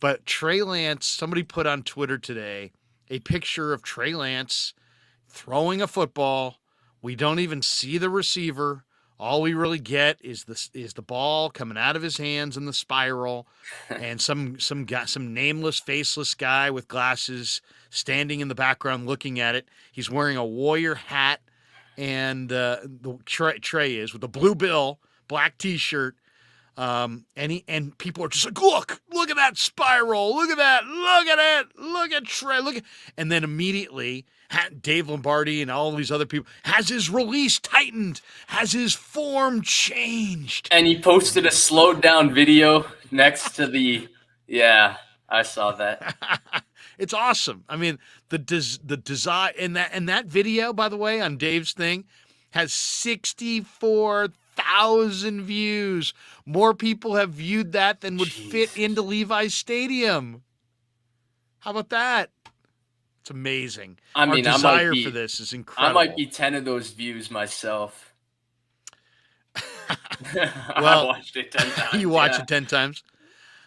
But Trey Lance, somebody put on Twitter today a picture of Trey Lance throwing a football. We don't even see the receiver. All we really get is the ball coming out of his hands in the spiral, and some nameless, faceless guy with glasses standing in the background looking at it. He's wearing a Warrior hat, and the Trey is with a blue bill, black T-shirt, and people are just like, look at that spiral, look at that, look at it, look at Trey, and then immediately Dave Lombardi and all these other people has his release tightened, has his form changed, and he posted a slowed down video next to yeah, I saw that. It's awesome. I mean, the design and that video, by the way, on Dave's thing, has 64,000 views. More people have viewed that than would fit into Levi's Stadium. How about that? It's amazing. I mean, our desire for this is incredible. I might be 10 of those views myself. Well, I watched it 10 times. You watched it 10 times?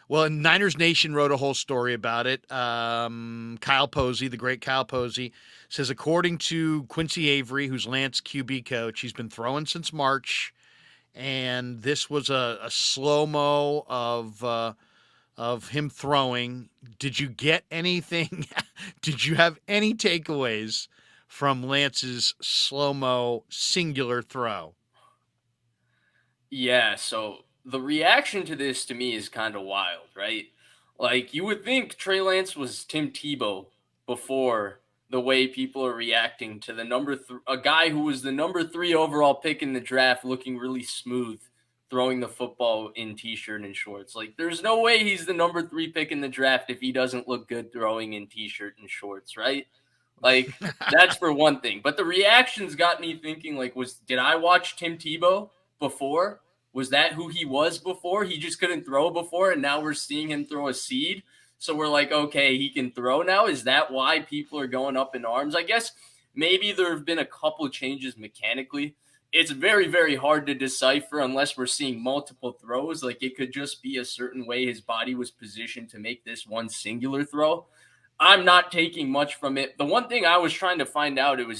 Well, Niners Nation wrote a whole story about it. Kyle Posey, the great Kyle Posey, says according to Quincy Avery, who's Lance QB coach, he's been throwing since March, and this was a slow-mo of him throwing. Did you get anything? Did you have any takeaways from Lance's slow-mo singular throw? Yeah, so the reaction to this to me is kind of wild, right? Like, you would think Trey Lance was Tim Tebow before the way people are reacting to a guy who was the number 3 overall pick in the draft, looking really smooth, throwing the football in t-shirt and shorts. Like, there's no way he's the number 3 pick in the draft if he doesn't look good throwing in t-shirt and shorts, right? Like, that's for one thing. But the reactions got me thinking, like, did I watch Tim Tebow before? Was that who he was before? He just couldn't throw before, and now we're seeing him throw a seed. So we're like, okay, he can throw now. Is that why people are going up in arms? I guess maybe there have been a couple of changes mechanically. It's very, very hard to decipher unless we're seeing multiple throws. Like, it could just be a certain way his body was positioned to make this one singular throw. I'm not taking much from it. The one thing I was trying to find out the one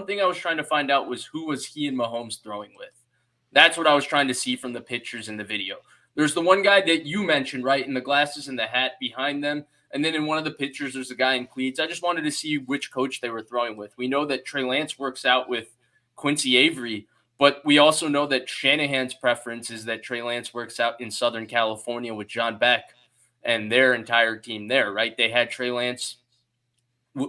thing I was trying to find out was who was he and Mahomes throwing with. That's what I was trying to see from the pictures in the video. There's the one guy that you mentioned, right, in the glasses and the hat behind them. And then in one of the pictures, there's a guy in cleats. I just wanted to see which coach they were throwing with. We know that Trey Lance works out with Quincy Avery, but we also know that Shanahan's preference is that Trey Lance works out in Southern California with John Beck and their entire team there, right? They had Trey Lance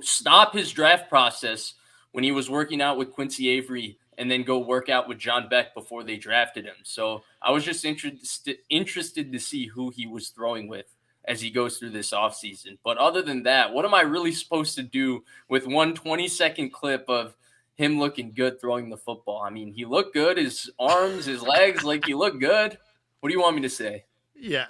stop his draft process when he was working out with Quincy Avery and then go work out with John Beck before they drafted him. So I was just interested to see who he was throwing with as he goes through this offseason. But other than that, what am I really supposed to do with one 20-second clip of him looking good throwing the football? I mean, he looked good. His arms, his legs, like, he looked good. What do you want me to say? Yeah.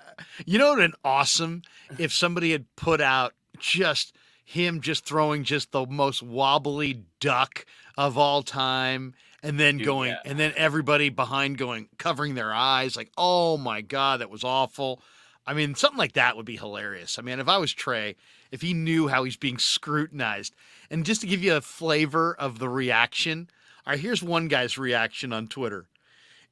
You know what an awesome if somebody had put out just him just throwing just the most wobbly duck of all time, and then and then everybody behind covering their eyes like, oh my God, that was awful. I mean, something like that would be hilarious. I mean, if I was Trey, if he knew how he's being scrutinized, and just to give you a flavor of the reaction, all right, here's one guy's reaction on Twitter.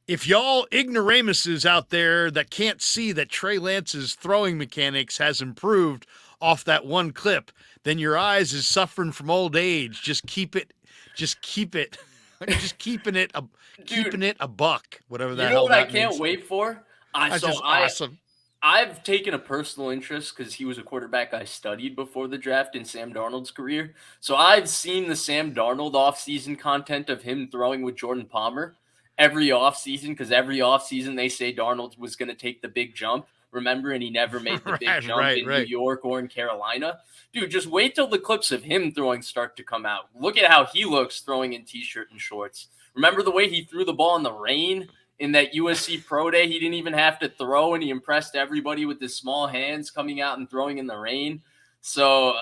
If y'all ignoramuses out there that can't see that Trey Lance's throwing mechanics has improved off that one clip, then your eyes is suffering from old age. Just keep it, keeping it a buck, whatever that. You know what I can't wait for? Awesome. I've taken a personal interest because he was a quarterback I studied before the draft in Sam Darnold's career. So I've seen the Sam Darnold offseason content of him throwing with Jordan Palmer every offseason, because every offseason they say Darnold was going to take the big jump. Remember? And he never made the big jump in New York or in Carolina. Dude, just wait till the clips of him throwing start to come out. Look at how he looks throwing in t-shirt and shorts. Remember the way he threw the ball in the rain in that USC Pro Day? He didn't even have to throw, and he impressed everybody with his small hands coming out and throwing in the rain. So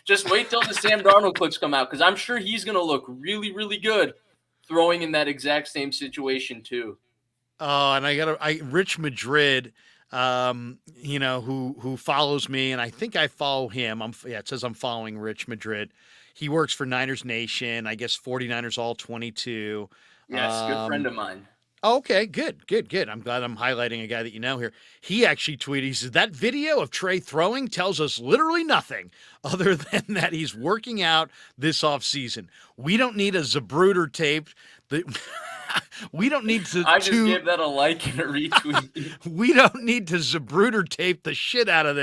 just wait till the Sam Darnold clips come out, because I'm sure he's going to look really, really good throwing in that exact same situation too. Oh, and Rich Madrid who follows me, and I think I follow him. It says I'm following Rich Madrid. He works for Niners Nation, I guess 49ers All 22. Yes, good friend of mine. Okay, good, good, good. I'm glad I'm highlighting a guy that you know here. He actually tweeted, he says, that video of Trey throwing tells us literally nothing other than that he's working out this offseason. We don't need a Zabruder tape. We don't need I just gave that a like and a retweet. we don't need to Zabruder tape the shit out of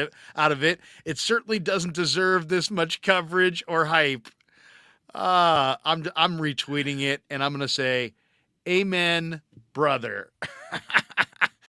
it. It certainly doesn't deserve this much coverage or hype. I'm retweeting it, and I'm gonna say, amen, brother.